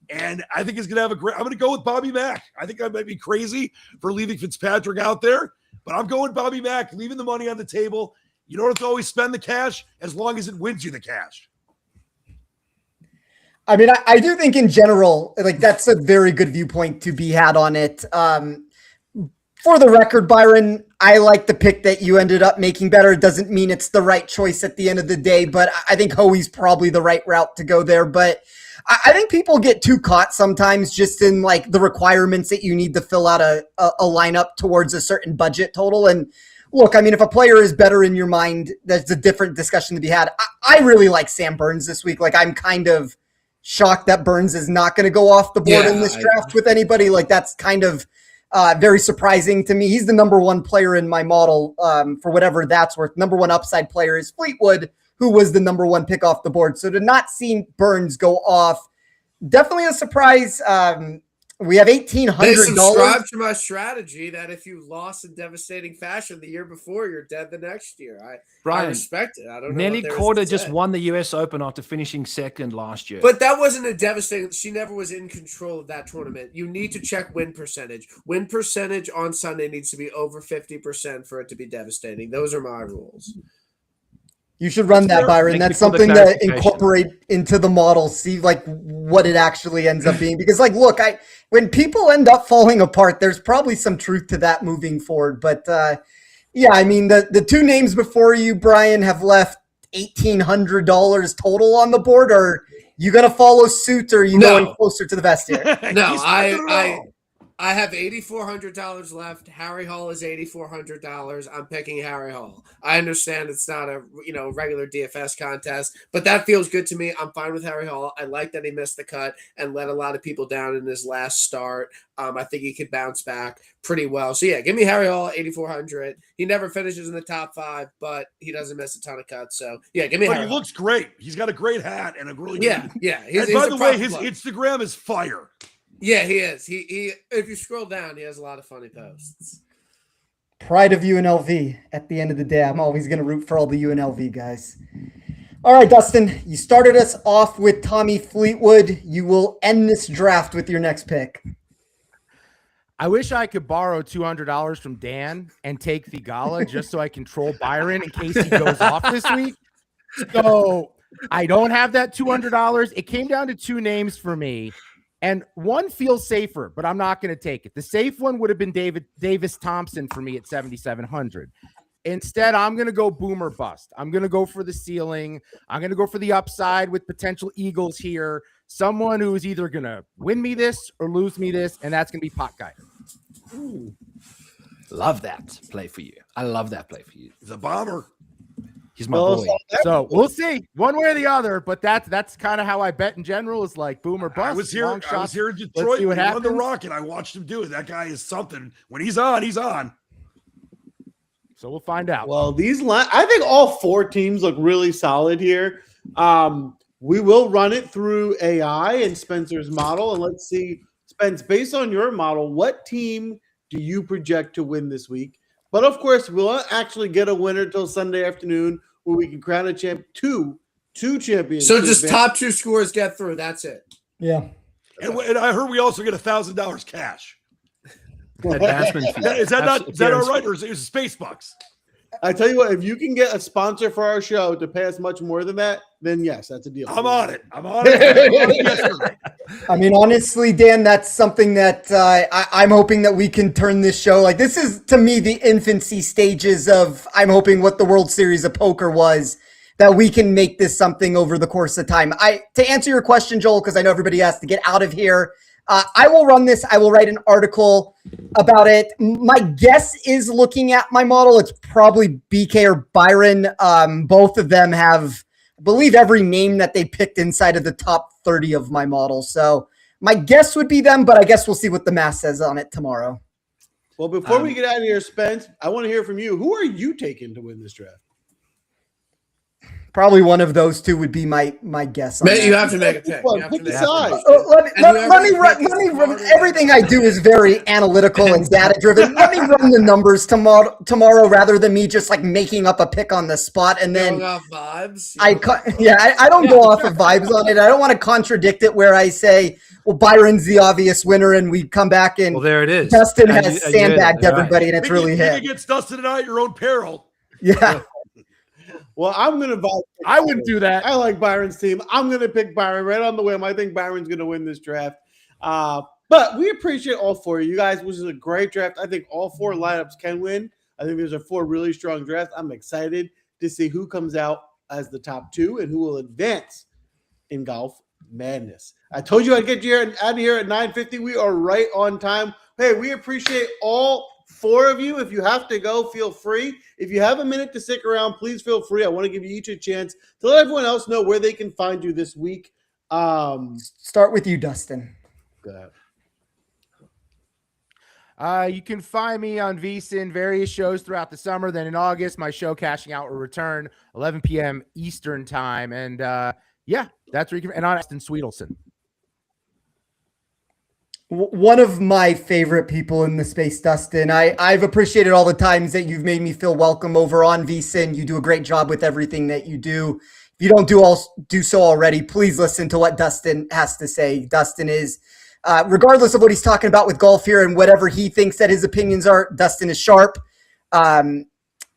and I think he's going to have I'm going to go with Bobby Mack. I think I might be crazy for leaving Fitzpatrick out there, but I'm going Bobby Mack, leaving the money on the table. You don't have to always spend the cash as long as it wins you the cash. I mean, I do think in general, like, that's a very good viewpoint to be had on it. For the record, Byron, I like the pick that you ended up making better. It doesn't mean it's the right choice at the end of the day, but I think Hoey's probably the right route to go there. But I think people get too caught sometimes just in like the requirements that you need to fill out a lineup towards a certain budget total. And look, I mean, if a player is better in your mind, that's a different discussion to be had. I really like Sam Burns this week. Like, I'm kind of shocked that Burns is not going to go off the board in this draft with anybody. Like, that's kind of very surprising to me. He's the number one player in my model for whatever that's worth. Number one upside player is Fleetwood, who was the number one pick off the board. So to not see Burns go off, definitely a surprise. We have $1,800. They subscribe to my strategy that if you lost in devastating fashion the year before, you're dead the next year. I respect it. I don't know. Nelly Korda just won the US Open after finishing second last year. But that wasn't a devastating. She never was in control of that tournament. You need to check win percentage. Win percentage on Sunday needs to be over 50% for it to be devastating. Those are my rules. You should run that, Byron. That's something to incorporate into the model. See like what it actually ends up being. Because like, look, when people end up falling apart, there's probably some truth to that moving forward. But yeah, I mean, the two names before you, Brian, have left $1,800 total on the board. Are you going to follow suit, or are you going closer to the vest here? No, I have $8,400 left. Harry Hall is $8,400. I'm picking Harry Hall. I understand it's not a regular DFS contest, but that feels good to me. I'm fine with Harry Hall. I like that he missed the cut and let a lot of people down in his last start. I think he could bounce back pretty well. So yeah, give me Harry Hall, $8,400. He never finishes in the top 5, but he doesn't miss a ton of cuts. So yeah, give me. But Harry he looks great. He's got a great hat and a really yeah. And by the way, his Instagram is fire. Yeah, he is. He if you scroll down, he has a lot of funny posts. Pride of UNLV. At the end of the day, I'm always going to root for all the UNLV guys. All right, Dustin, you started us off with Tommy Fleetwood. You will end this draft with your next pick. I wish I could borrow $200 from Dan and take Theegala just so I control Byron in case he goes off this week. So I don't have that $200. It came down to 2 names for me. And one feels safer, but I'm not going to take it. The safe one would have been Davis Thompson for me at 7,700. Instead, I'm going to go boom or bust. I'm going to go for the ceiling. I'm going to go for the upside with potential Eagles here. Someone who is either going to win me this or lose me this, and that's going to be Pot Guy. Love that play for you. I love that play for you. He's a bomber. He's my boy. So we'll see one way or the other, but that's kind of how I bet in general is like boom or bust. I was here in Detroit. Let's see what when he happens. won the Rocket. I watched him do it. That guy is something. When he's on, he's on. So we'll find out. Well, I think all 4 teams look really solid here. We will run it through AI and Spencer's model, and let's see, Spence, based on your model, what team do you project to win this week? But of course, we'll actually get a winner till Sunday afternoon where we can crown a two champions. So just top 2 scores get through. That's it. Yeah. And I heard we also get $1,000 cash. Advancement fee. Is that all right, or is it space bucks? I tell you what, if you can get a sponsor for our show to pay us much more than that, then yes, that's a deal. I'm on it. I'm on it. I mean, honestly, Dan, that's something that I'm hoping that we can turn this show. Like, this is, to me, the infancy stages of, I'm hoping, what the World Series of Poker was, that we can make this something over the course of time. To answer your question, Joel, because I know everybody has to get out of here, I will run this. I will write an article about it. My guess is, looking at my model, it's probably BK or Byron. Both of them have, I believe, every name that they picked inside of the top 30 of my model. So my guess would be them, but I guess we'll see what the math says on it tomorrow. Well, before we get out of here, Spence, I want to hear from you. Who are you taking to win this draft? Probably one of those 2 would be my guess. On You have to make a pick. Pick a side. Let me run. Everything I do is very analytical and data driven. Let me run the numbers tomorrow rather than me just like making up a pick on the spot and then going off vibes. I don't go off of vibes on it. I don't want to contradict it where I say, well, Byron's the obvious winner, and we come back and there it is. Dustin has sandbagged everybody, and it's really hit. Against Dustin and I at your own peril. Yeah. Well, I'm going to I wouldn't do that. I like Byron's team. I'm going to pick Byron right on the whim. I think Byron's going to win this draft. But we appreciate all 4 of you guys, which is a great draft. I think all 4 lineups can win. I think there's a 4 really strong drafts. I'm excited to see who comes out as the top 2 and who will advance in Golf Madness. I told you I'd get you out of here at 9:50. We are right on time. Hey, we appreciate all 4 of you. If you have to go, feel free. If you have a minute to stick around, please feel free. I want to give you each a chance to let everyone else know where they can find you this week. Start with you, Dustin. Go ahead. You can find me on VSiN, various shows throughout the summer. Then in August, my show Cashing Out will return 11 p.m. Eastern time. And that's where you can. And on Dustin Swedelson. One of my favorite people in the space, Dustin. I've appreciated all the times that you've made me feel welcome over on VSiN. You do a great job with everything that you do. If you don't do so already, please listen to what Dustin has to say. Dustin is, regardless of what he's talking about with golf here and whatever he thinks that his opinions are, Dustin is sharp.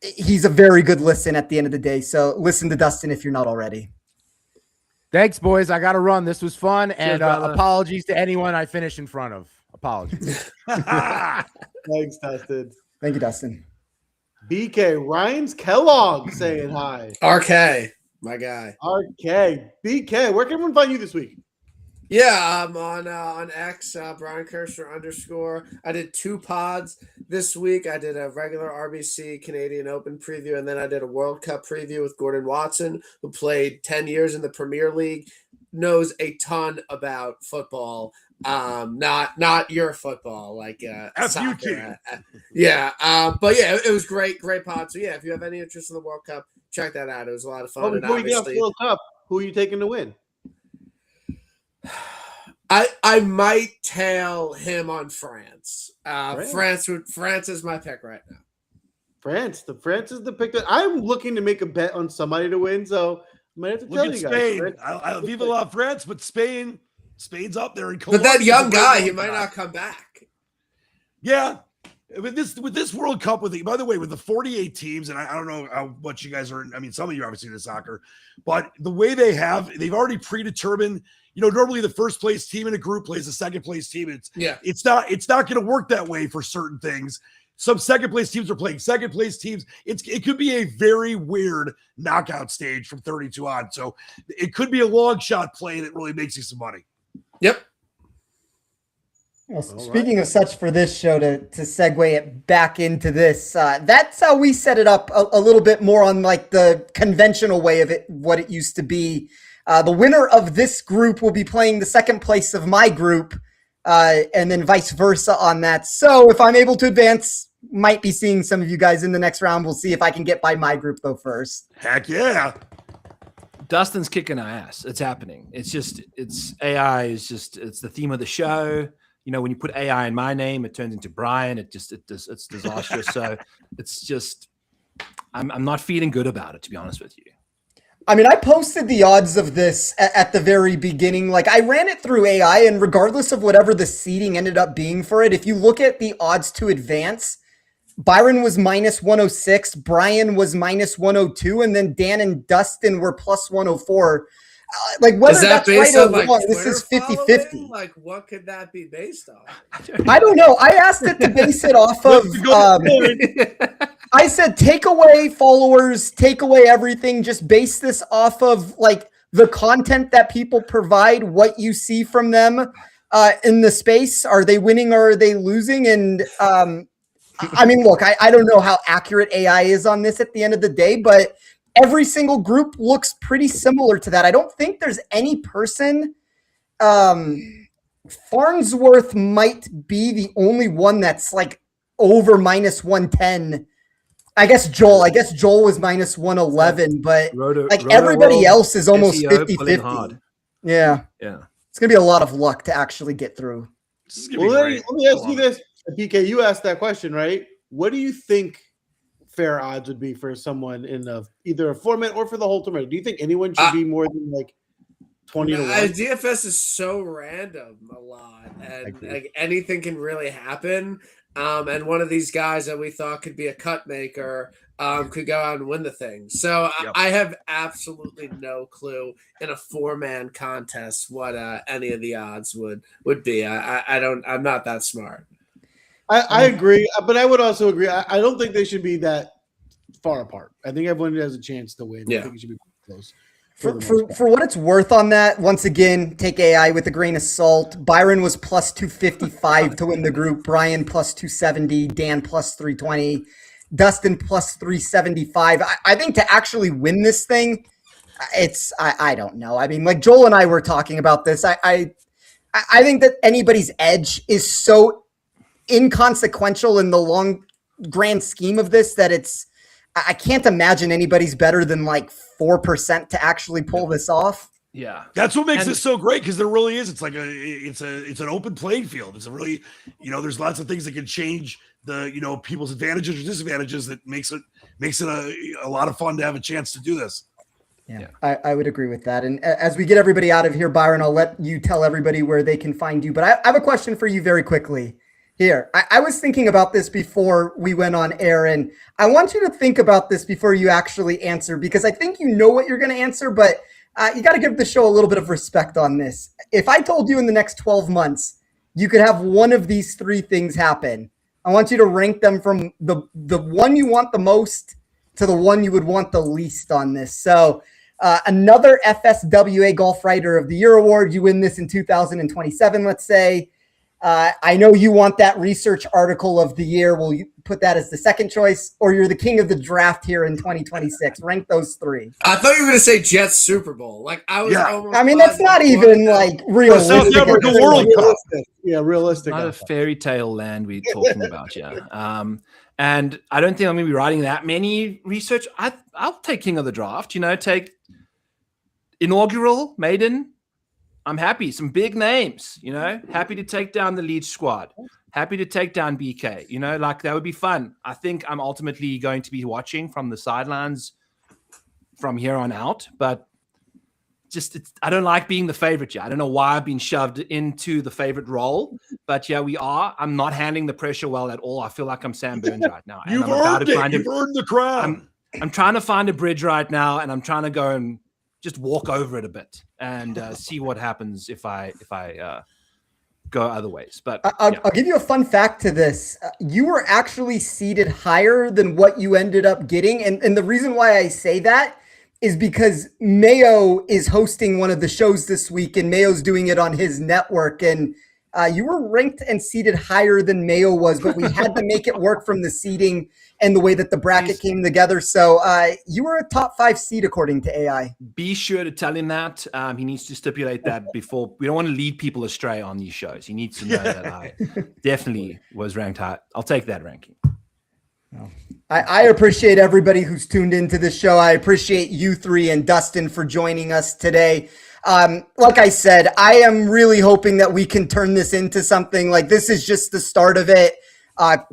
He's a very good listen at the end of the day. So listen to Dustin if you're not already. Thanks, boys. I got to run. This was fun. And apologies to anyone I finish in front of. Apologies. Thanks, Dustin. Thank you, Dustin. BK, Ryan's Kellogg saying hi. RK, my guy. RK. BK, where can everyone find you this week? Yeah, I'm on X, Brian Kirschner _ I did 2 pods this week. I did a regular RBC Canadian Open preview, and then I did a World Cup preview with Gordon Watson, who played 10 years in the Premier League, knows a ton about football. Not your football, like soccer. But yeah, it was great pod. So yeah, if you have any interest in the World Cup, check that out. It was a lot of fun. Before you get off the World Cup, who are you taking to win? I might tail him on France. France is my pick right now. France is the pick. I'm looking to make a bet on somebody to win, so I might have to tell you guys. Spain. I Viva la France, but Spain's up there. But that young guy, he might not come back. Yeah. With this World Cup, by the way, with the 48 teams, and I don't know how much you guys are. I mean, some of you are obviously into soccer, but the way they've already predetermined. Normally the first place team in a group plays the second place team. It's not going to work that way for certain things. some second place teams are playing second place teams. It could be a very weird knockout stage from 32 on. So it could be a long shot play that really makes you some money. Yep. Well, speaking of such for this show, to segue it back into this, that's how we set it up a little bit more on like the conventional way of it, what it used to be. The winner of this group will be playing the second place of my group, and then vice versa on that. So if I'm able to advance, might be seeing some of you guys in the next round. We'll see if I can get by my group though first. Heck yeah. Dustin's kicking our ass. It's happening. It's AI is just, it's the theme of the show. You know, when you put AI in my name, it turns into Brian. It's disastrous. So it's just, I'm not feeling good about it, to be honest with you. I mean, I posted the odds of this at the very beginning. Like, I ran it through AI, and regardless of whatever the seeding ended up being for it, if you look at the odds to advance, Byron was minus 106, Brian was minus 102, and then Dan and Dustin were plus 104. Like, whether that's right or wrong, this is 50-50. Like, what could that be based on? I don't know. I asked it to base it off of... I said, take away followers, take away everything. Just base this off of, like, the content that people provide, what you see from them in the space. Are they winning or are they losing? And, I mean, look, I don't know how accurate AI is on this at the end of the day, but every single group looks pretty similar to that. I don't think there's any person. Farnsworth might be the only one that's like over minus 110. I guess Joel was minus 111, but everybody else is almost 50-50. Yeah. It's going to be a lot of luck to actually get through. Well, let me ask you this. PK, you asked that question, right? What do you think fair odds would be for someone in either a format or for the whole tournament? Do you think anyone should be more than like 20 to 1? DFS is so random a lot, and like anything can really happen. And one of these guys that we thought could be a cut maker could go out and win the thing. So I have absolutely no clue in a 4-man contest what any of the odds would be. I'm not that smart. I agree, but I would also agree. I don't think they should be that far apart. I think everyone has a chance to win. I think it should be close. For what it's worth on that, once again, take AI with a grain of salt. Byron was plus 255 to win the group. Brian plus 270. Dan plus 320. Dustin plus 375. I think to actually win this thing, I don't know. I mean, like Joel and I were talking about this. I think that anybody's edge is so inconsequential in the long grand scheme of this that I can't imagine anybody's better than like 4% to actually pull this off. Yeah, that's what makes it so great, because there really is. It's like it's an open playing field. It's a really, there's lots of things that can change the people's advantages or disadvantages that makes it a lot of fun to have a chance to do this. Yeah. I would agree with that. And as we get everybody out of here, Byron, I'll let you tell everybody where they can find you. But I have a question for you very quickly. Here, I was thinking about this before we went on air, and I want you to think about this before you actually answer, because I think you know what you're going to answer, but you got to give the show a little bit of respect on this. If I told you in the next 12 months you could have one of these 3 things happen, I want you to rank them from the one you want the most to the one you would want the least on this. So another FSWA Golf Writer of the Year award, you win this in 2027, let's say. I know you want that research article of the year. Will you put that as the second choice, or you're the king of the draft here in 2026? Rank those 3. I thought you were going to say Jets Super Bowl. Like I was. I mean, that's not even like realistic. Realistic. Not a fairy tale land we're talking about, and I don't think I'm going to be writing that many research. I'll take king of the draft. Take inaugural maiden. I'm happy. Some big names, happy to take down the Leach squad, happy to take down BK, like that would be fun. I think I'm ultimately going to be watching from the sidelines from here on out, but I don't like being the favorite. I don't know why I've been shoved into the favorite role, but we are. I'm not handling the pressure well at all. I feel like I'm Sam Burns right now. You've earned it. You've earned the crown. I'm trying to find a bridge right now, and I'm trying to go and just walk over it a bit and see what happens if I go other ways. But I'll give you a fun fact to this. You were actually seated higher than what you ended up getting. And the reason why I say that is because Mayo is hosting one of the shows this week, and Mayo's doing it on his network. And you were ranked and seated higher than Mayo was, but we had to make it work from the seating and the way that the bracket came together. So you were a top 5 seed according to AI. be sure to tell him that. He needs to stipulate that before. We don't want to lead people astray on these shows. He needs to know that I definitely was ranked high. I'll take that ranking. I appreciate everybody who's tuned into this show. I appreciate you three and Dustin for joining us today. Like I said, I am really hoping that we can turn this into something. Like, this is just the start of it.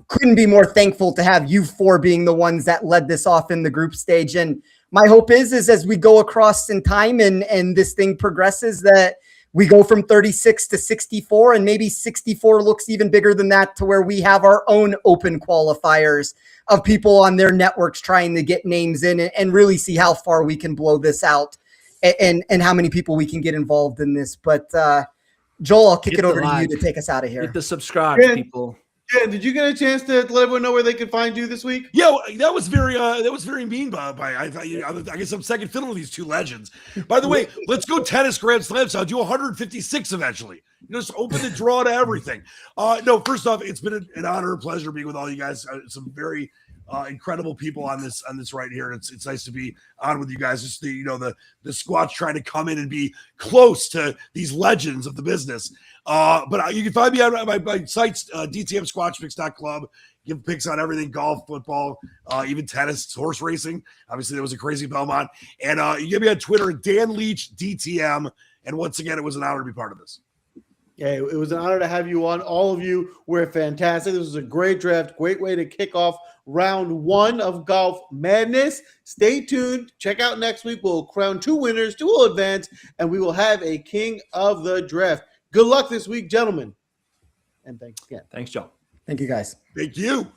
Couldn't be more thankful to have you four being the ones that led this off in the group stage. And my hope is as we go across in time and this thing progresses, that we go from 36 to 64, and maybe 64 looks even bigger than that, to where we have our own open qualifiers of people on their networks trying to get names in and really see how far we can blow this out and how many people we can get involved in this. But Joel, I'll kick it over to you to take us out of here. Hit the subscribe, people. Yeah, did you get a chance to let everyone know where they could find you this week? Yeah, that was very mean by I guess I'm second fiddle to these two legends. By the way, let's go tennis Grand Slams. I'll do 156 eventually. Just open the draw to everything. No, first off, it's been an honor and pleasure being with all you guys. Some very incredible people on this right here. It's nice to be on with you guys. Just the squad's trying to come in and be close to these legends of the business. But you can find me on my sites, dtmsquatchpicks.club. Give picks on everything: golf, football, even tennis, horse racing. Obviously, there was a crazy Belmont. And you get me on Twitter, Dan Leach DTM. And once again, it was an honor to be part of this. Yeah, it was an honor to have you on. All of you were fantastic. This was a great draft. Great way to kick off round 1 of Golf Madness. Stay tuned. Check out next week. We'll crown 2 winners, 2 will advance, and we will have a king of the draft. Good luck this week, gentlemen. And thanks again. Thanks, Joe. Thank you, guys. Thank you.